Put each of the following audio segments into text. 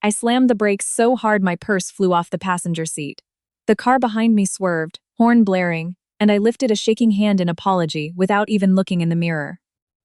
I slammed the brakes so hard my purse flew off the passenger seat. The car behind me swerved, horn blaring, and I lifted a shaking hand in apology without even looking in the mirror.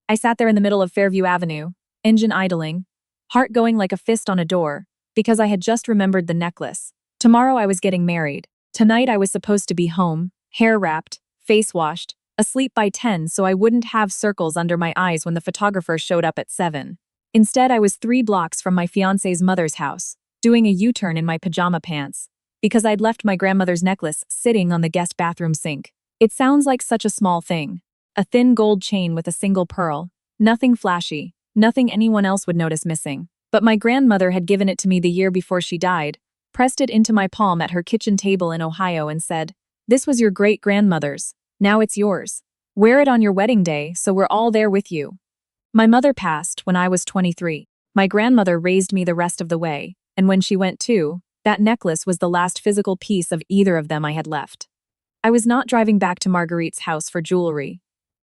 I sat there in the middle of Fairview Avenue, engine idling, heart going like a fist on a door, because I had just remembered the necklace. Tomorrow I was getting married. Tonight I was supposed to be home, hair wrapped, face washed, asleep by 10 so I wouldn't have circles under my eyes when the photographer showed up at 7. Instead, I was 3 blocks from my fiancé's mother's house, doing a U-turn in my pajama pants, because I'd left my grandmother's necklace sitting on the guest bathroom sink. It sounds like such a small thing. A thin gold chain with a single pearl. Nothing flashy, nothing anyone else would notice missing. But my grandmother had given it to me the year before she died, pressed it into my palm at her kitchen table in Ohio and said, "This was your great-grandmother's. Now it's yours. Wear it on your wedding day so we're all there with you." My mother passed when I was 23. My grandmother raised me the rest of the way, and when she went too, that necklace was the last physical piece of either of them I had left. I was not driving back to Marguerite's house for jewelry.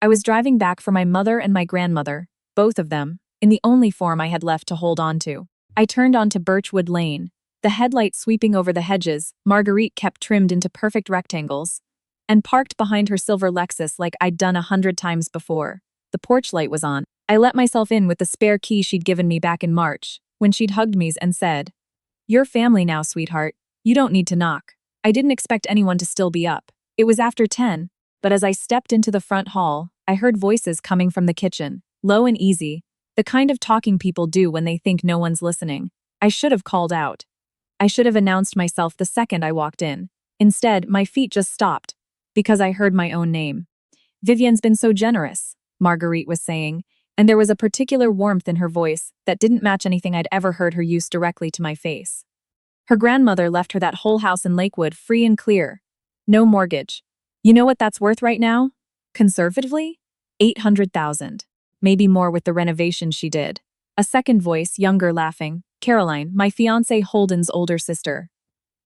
I was driving back for my mother and my grandmother, both of them, in the only form I had left to hold on to. I turned onto Birchwood Lane, the headlight sweeping over the hedges Marguerite kept trimmed into perfect rectangles, and parked behind her silver Lexus like I'd done 100 times before. The porch light was on. I let myself in with the spare key she'd given me back in March, when she'd hugged me and said, "You're family now, sweetheart. You don't need to knock." I didn't expect anyone to still be up. It was after 10, but as I stepped into the front hall, I heard voices coming from the kitchen, low and easy, the kind of talking people do when they think no one's listening. I should have called out. I should have announced myself the second I walked in. Instead, my feet just stopped, because I heard my own name. "Vivienne's been so generous," Marguerite was saying, and there was a particular warmth in her voice that didn't match anything I'd ever heard her use directly to my face. Her grandmother left her that whole house in Lakewood free and clear. No mortgage. You know what that's worth right now? Conservatively? $800,000. Maybe more with the renovation she did. A second voice, younger, laughing. "Caroline, my fiancé Holden's older sister.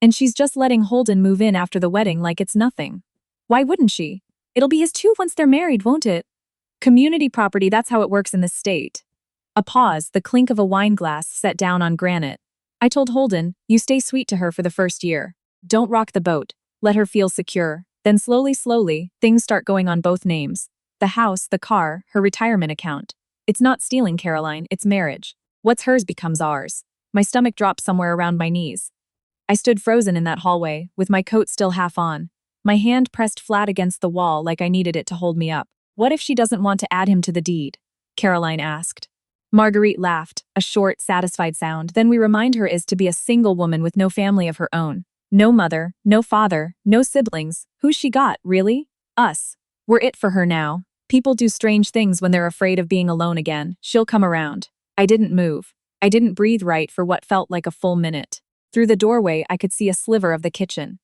And she's just letting Holden move in after the wedding like it's nothing. Why wouldn't she? It'll be his too once they're married, won't it? Community property, that's how it works in this state." A pause, the clink of a wine glass set down on granite. I told Holden, "You stay sweet to her for the first year. Don't rock the boat. Let her feel secure. Then slowly, things start going on both names. The house, the car, her retirement account. It's not stealing, Caroline, it's marriage. What's hers becomes ours." My stomach dropped somewhere around my knees. I stood frozen in that hallway, with my coat still half on. My hand pressed flat against the wall like I needed it to hold me up. "What if she doesn't want to add him to the deed?" Caroline asked. Marguerite laughed, a short, satisfied sound. "Then we remind her is to be a single woman with no family of her own. No mother, no father, no siblings. Who's she got, really? Us. We're it for her now. People do strange things when they're afraid of being alone again. She'll come around." I didn't move. I didn't breathe right for what felt like a full minute. Through the doorway, I could see a sliver of the kitchen.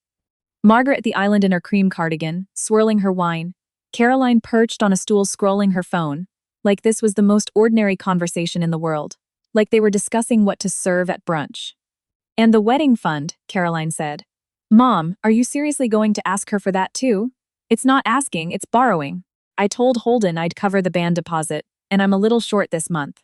Margaret at the island in her cream cardigan, swirling her wine. Caroline perched on a stool scrolling her phone, like this was the most ordinary conversation in the world, like they were discussing what to serve at brunch. "And the wedding fund," Caroline said. "Mom, are you seriously going to ask her for that too?" "It's not asking, it's borrowing. I told Holden I'd cover the band deposit, and I'm a little short this month.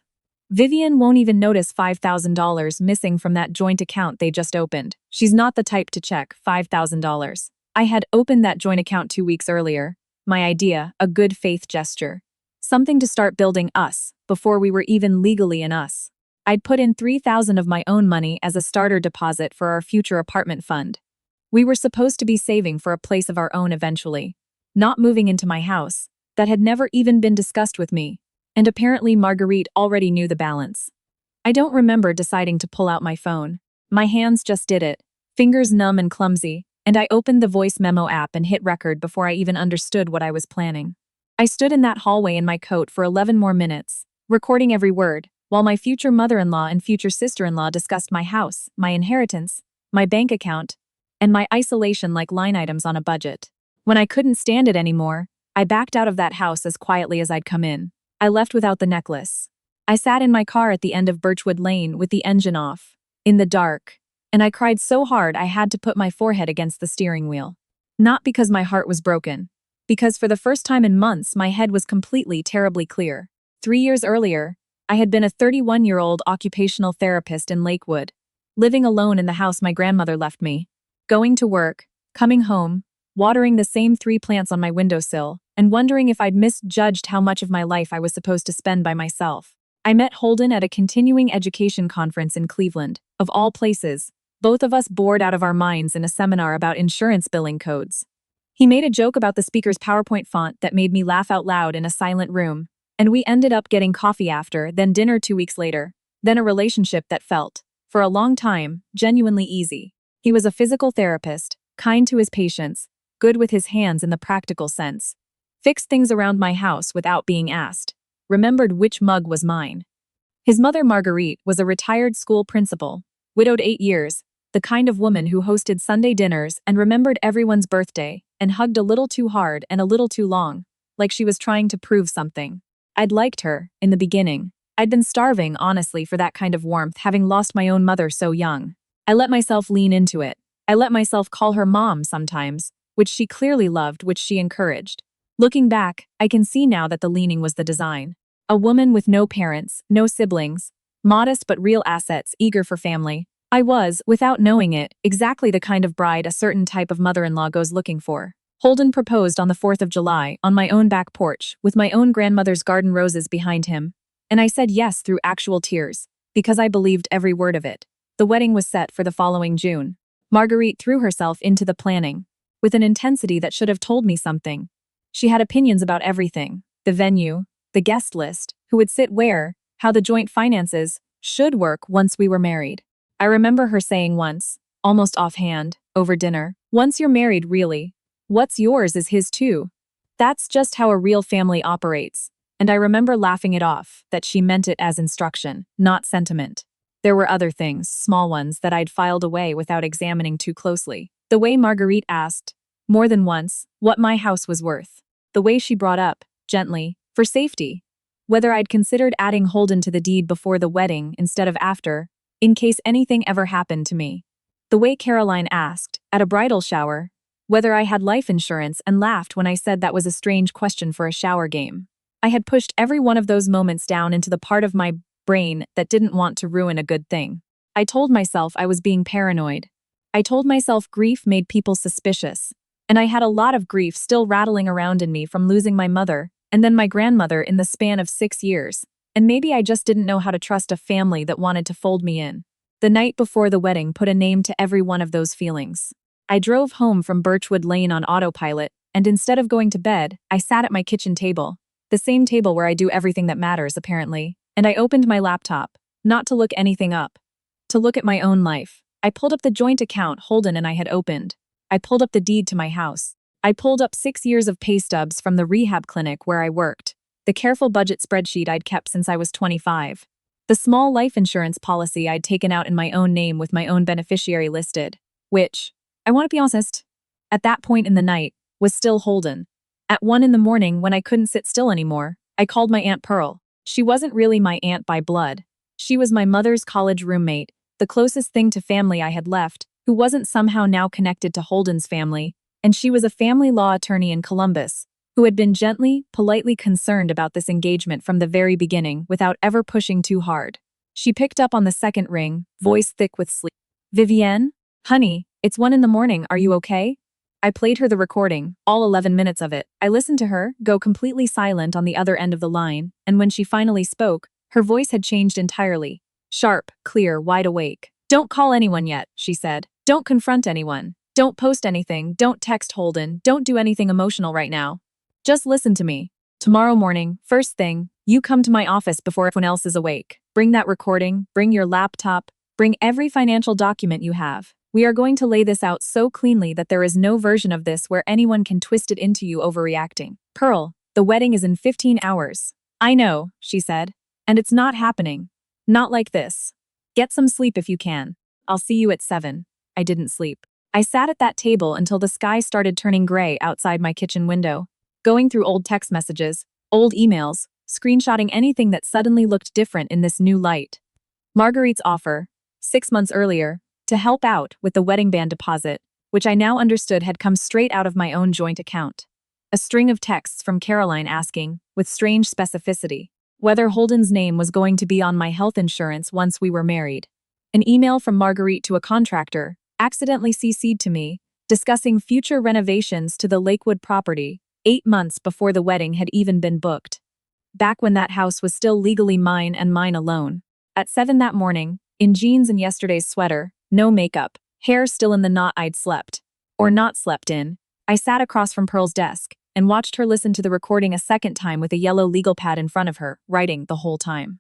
Vivienne won't even notice $5,000 missing from that joint account they just opened. She's not the type to check $5,000. I had opened that joint account 2 weeks earlier. My idea, a good faith gesture. Something to start building us, before we were even legally in us. I'd put in $3,000 of my own money as a starter deposit for our future apartment fund. We were supposed to be saving for a place of our own eventually. Not moving into my house, that had never even been discussed with me. And apparently Marguerite already knew the balance. I don't remember deciding to pull out my phone. My hands just did it, fingers numb and clumsy, and I opened the voice memo app and hit record before I even understood what I was planning. I stood in that hallway in my coat for 11 more minutes, recording every word, while my future mother-in-law and future sister-in-law discussed my house, my inheritance, my bank account, and my isolation like line items on a budget. When I couldn't stand it anymore, I backed out of that house as quietly as I'd come in. I left without the necklace. I sat in my car at the end of Birchwood Lane with the engine off, in the dark, and I cried so hard I had to put my forehead against the steering wheel. Not because my heart was broken, because for the first time in months my head was completely, terribly clear. 3 years earlier, I had been a 31-year-old occupational therapist in Lakewood. living alone in the house my grandmother left me, going to work, coming home, watering the same 3 plants on my windowsill, and wondering if I'd misjudged how much of my life I was supposed to spend by myself. I met Holden at a continuing education conference in Cleveland, of all places, both of us bored out of our minds in a seminar about insurance billing codes. He made a joke about the speaker's PowerPoint font that made me laugh out loud in a silent room, and we ended up getting coffee after, then dinner 2 weeks later, then a relationship that felt, for a long time, genuinely easy. He was a physical therapist, kind to his patients, good with his hands in the practical sense, fixed things around my house without being asked, remembered which mug was mine. His mother Marguerite was a retired school principal, widowed 8 years, the kind of woman who hosted Sunday dinners and remembered everyone's birthday and hugged a little too hard and a little too long, like she was trying to prove something. I'd liked her, in the beginning. I'd been starving, honestly, for that kind of warmth, having lost my own mother so young. I let myself lean into it. I let myself call her mom sometimes, which she clearly loved, which she encouraged. Looking back, I can see now that the leaning was the design. A woman with no parents, no siblings, modest but real assets, eager for family. I was, without knowing it, exactly the kind of bride a certain type of mother-in-law goes looking for. Holden proposed on the 4th of July, on my own back porch, with my own grandmother's garden roses behind him. And I said yes through actual tears, because I believed every word of it. The wedding was set for the following June. Marguerite threw herself into the planning, with an intensity that should have told me something. She had opinions about everything: the venue, the guest list, who would sit where, how the joint finances should work once we were married. I remember her saying once, almost offhand, over dinner, "Once you're married, really, what's yours is his too." That's just how a real family operates. And I remember laughing it off, that she meant it as instruction, not sentiment. There were other things, small ones, that I'd filed away without examining too closely. The way Marguerite asked, more than once, what my house was worth. The way she brought up, gently, for safety, whether I'd considered adding Holden to the deed before the wedding instead of after, in case anything ever happened to me. The way Caroline asked, at a bridal shower, whether I had life insurance, and laughed when I said that was a strange question for a shower game. I had pushed every one of those moments down into the part of my brain that didn't want to ruin a good thing. I told myself I was being paranoid. I told myself grief made people suspicious. And I had a lot of grief still rattling around in me from losing my mother, and then my grandmother in the span of 6 years. And maybe I just didn't know how to trust a family that wanted to fold me in. The night before the wedding put a name to every one of those feelings. I drove home from Birchwood Lane on autopilot, and instead of going to bed, I sat at my kitchen table. The same table where I do everything that matters, apparently, and I opened my laptop, not to look anything up, to look at my own life. I pulled up the joint account Holden and I had opened. I pulled up the deed to my house. I pulled up 6 years of pay stubs from the rehab clinic where I worked, the careful budget spreadsheet I'd kept since I was 25, the small life insurance policy I'd taken out in my own name with my own beneficiary listed, which, I want to be honest, at that point in the night, was still Holden. At 1 in the morning, when I couldn't sit still anymore, I called my Aunt Pearl. She wasn't really my aunt by blood. She was my mother's college roommate, the closest thing to family I had left, who wasn't somehow now connected to Holden's family, and she was a family law attorney in Columbus, who had been gently, politely concerned about this engagement from the very beginning without ever pushing too hard. She picked up on the second ring, voice thick with sleep. "Vivienne? Honey, it's 1 in the morning, are you okay?" I played her the recording, all 11 minutes of it. I listened to her go completely silent on the other end of the line, and when she finally spoke, her voice had changed entirely. Sharp, clear, wide awake. "Don't call anyone yet," she said. "Don't confront anyone. Don't post anything. Don't text Holden. Don't do anything emotional right now. Just listen to me. Tomorrow morning, first thing, you come to my office before everyone else is awake. Bring that recording, bring your laptop, bring every financial document you have. We are going to lay this out so cleanly that there is no version of this where anyone can twist it into you overreacting. Pearl, the wedding is in 15 hours. "I know," she said. "And it's not happening. Not like this. Get some sleep if you can. I'll see you at 7. I didn't sleep. I sat at that table until the sky started turning gray outside my kitchen window, going through old text messages, old emails, screenshotting anything that suddenly looked different in this new light. Marguerite's offer, 6 months earlier, to help out with the wedding band deposit, which I now understood had come straight out of my own joint account. A string of texts from Caroline asking, with strange specificity, whether Holden's name was going to be on my health insurance once we were married. An email from Marguerite to a contractor, accidentally CC'd to me, discussing future renovations to the Lakewood property, 8 months before the wedding had even been booked. Back when that house was still legally mine and mine alone. At 7 that morning, in jeans and yesterday's sweater, no makeup, hair still in the knot I'd slept. Or not slept in, I sat across from Pearl's desk and watched her listen to the recording a second time with a yellow legal pad in front of her, writing the whole time.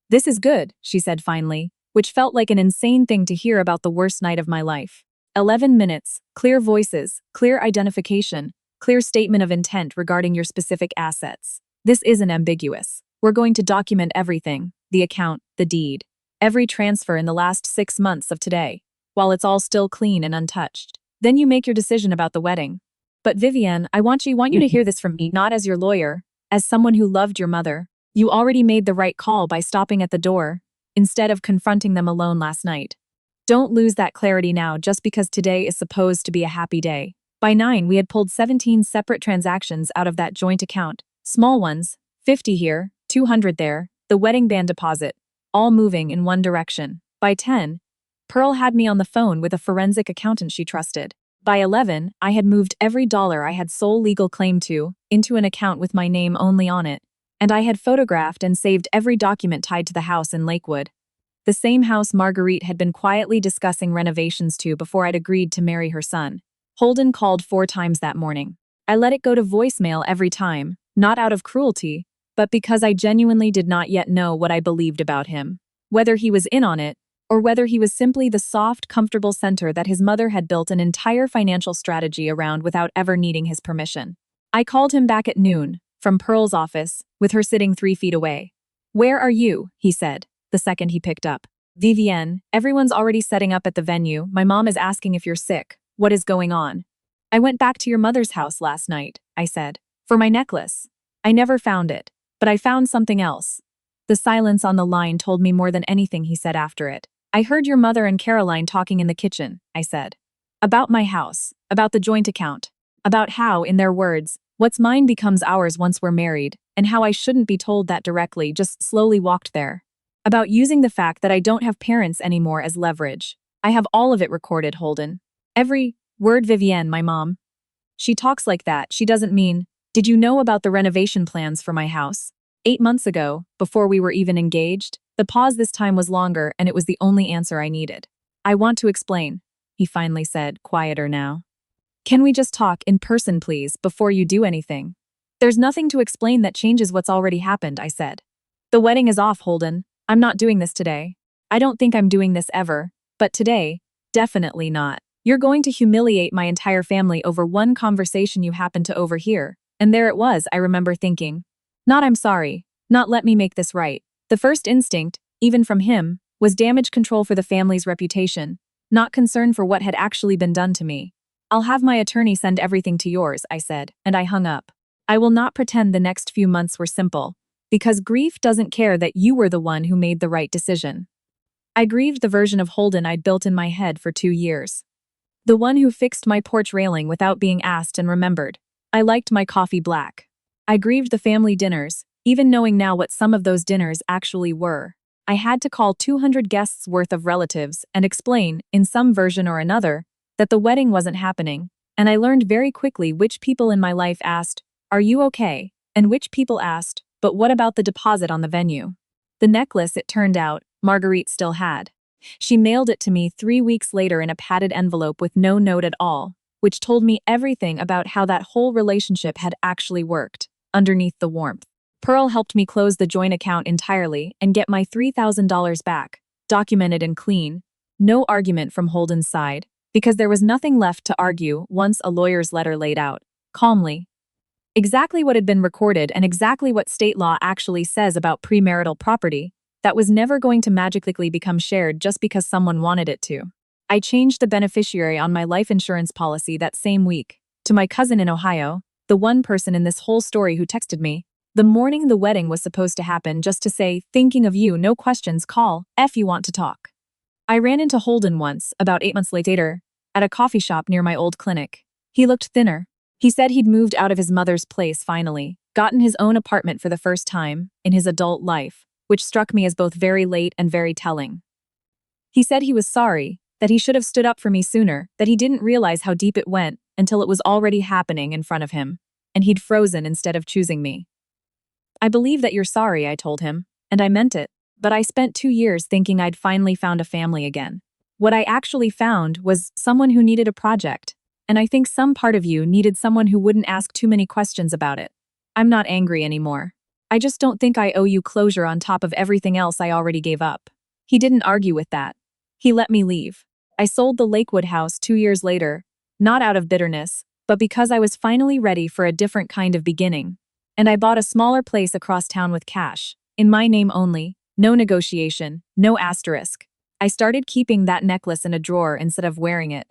"This is good," she said finally, which felt like an insane thing to hear about the worst night of my life. 11 minutes, clear voices, clear identification, clear statement of intent regarding your specific assets. This isn't ambiguous. We're going to document everything, the account, the deed, every transfer in the last 6 months of today, while it's all still clean and untouched. Then you make your decision about the wedding. But Vivienne, I want you to hear this from me, not as your lawyer, as someone who loved your mother. You already made the right call by stopping at the door, instead of confronting them alone last night. Don't lose that clarity now just because today is supposed to be a happy day. By 9, we had pulled 17 separate transactions out of that joint account. Small ones, 50 here, 200 there, the wedding band deposit, all moving in one direction. By 10, Pearl had me on the phone with a forensic accountant she trusted. By 11, I had moved every dollar I had sole legal claim to into an account with my name only on it, and I had photographed and saved every document tied to the house in Lakewood. The same house Marguerite had been quietly discussing renovations to before I'd agreed to marry her son. Holden called 4 times that morning. I let it go to voicemail every time, not out of cruelty, but because I genuinely did not yet know what I believed about him. Whether he was in on it, or whether he was simply the soft, comfortable center that his mother had built an entire financial strategy around without ever needing his permission. I called him back at noon, from Pearl's office, with her sitting 3 feet away. "Where are you?" he said, the second he picked up. "Vivienne, everyone's already setting up at the venue. My mom is asking if you're sick. What is going on?" "I went back to your mother's house last night," I said, "for my necklace. I never found it, but I found something else." The silence on the line told me more than anything he said after it. "I heard your mother and Caroline talking in the kitchen," I said. "About my house, about the joint account, about how, in their words, what's mine becomes ours once we're married, and how I shouldn't be told that directly, just slowly walked there. About using the fact that I don't have parents anymore as leverage. I have all of it recorded, Holden. Every word. Vivienne, my mom. She talks like that. She doesn't mean, did you know about the renovation plans for my house? 8 months ago, before we were even engaged, the pause this time was longer and it was the only answer I needed. I want to explain," he finally said, quieter now. "Can we just talk in person, please, before you do anything?" "There's nothing to explain that changes what's already happened," I said. "The wedding is off, Holden. I'm not doing this today. I don't think I'm doing this ever, but today, definitely not. You're going to humiliate my entire family over one conversation you happened to overhear." And there it was, I remember thinking. Not "I'm sorry," not "let me make this right." The first instinct, even from him, was damage control for the family's reputation, not concern for what had actually been done to me. "I'll have my attorney send everything to yours," I said, and I hung up. I will not pretend the next few months were simple, because grief doesn't care that you were the one who made the right decision. I grieved the version of Holden I'd built in my head for 2 years. The one who fixed my porch railing without being asked and remembered. I liked my coffee black. I grieved the family dinners, even knowing now what some of those dinners actually were. I had to call 200 guests worth of relatives and explain, in some version or another, that the wedding wasn't happening, and I learned very quickly which people in my life asked, "Are you okay?" and which people asked, "But what about the deposit on the venue?" The necklace, it turned out, Marguerite still had. She mailed it to me 3 weeks later in a padded envelope with no note at all, which told me everything about how that whole relationship had actually worked, underneath the warmth. Pearl helped me close the joint account entirely and get my $3,000 back, documented and clean. No argument from Holden's side, because there was nothing left to argue once a lawyer's letter laid out, calmly, exactly what had been recorded and exactly what state law actually says about premarital property, that was never going to magically become shared just because someone wanted it to. I changed the beneficiary on my life insurance policy that same week, to my cousin in Ohio, the one person in this whole story who texted me the morning the wedding was supposed to happen just to say, "Thinking of you, no questions, call, if you want to talk." I ran into Holden once, about 8 months later, at a coffee shop near my old clinic. He looked thinner. He said he'd moved out of his mother's place finally, gotten his own apartment for the first time in his adult life, which struck me as both very late and very telling. He said he was sorry, that he should have stood up for me sooner, that he didn't realize how deep it went until it was already happening in front of him, and he'd frozen instead of choosing me. I believe that you're sorry, I told him, and I meant it, but I spent 2 years thinking I'd finally found a family again. What I actually found was someone who needed a project, and I think some part of you needed someone who wouldn't ask too many questions about it. I'm not angry anymore. I just don't think I owe you closure on top of everything else I already gave up. He didn't argue with that. He let me leave. I sold the Lakewood house 2 years later, not out of bitterness, but because I was finally ready for a different kind of beginning. And I bought a smaller place across town with cash, in my name only, no negotiation, no asterisk. I started keeping that necklace in a drawer instead of wearing it.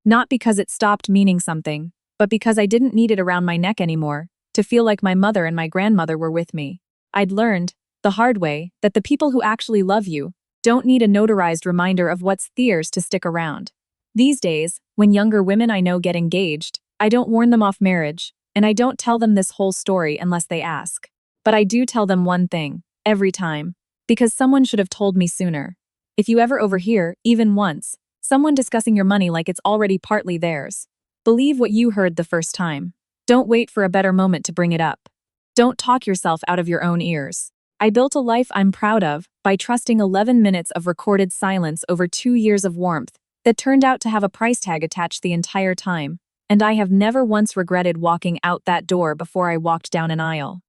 Not because it stopped meaning something, but because I didn't need it around my neck anymore, to feel like my mother and my grandmother were with me. I'd learned, the hard way, that the people who actually love you don't need a notarized reminder of what's theirs to stick around. These days, when younger women I know get engaged, I don't warn them off marriage, and I don't tell them this whole story unless they ask. But I do tell them one thing, every time, because someone should have told me sooner. If you ever overhear, even once, someone discussing your money like it's already partly theirs, believe what you heard the first time. Don't wait for a better moment to bring it up. Don't talk yourself out of your own ears. I built a life I'm proud of by trusting 11 minutes of recorded silence over 2 years of warmth that turned out to have a price tag attached the entire time, and I have never once regretted walking out that door before I walked down an aisle.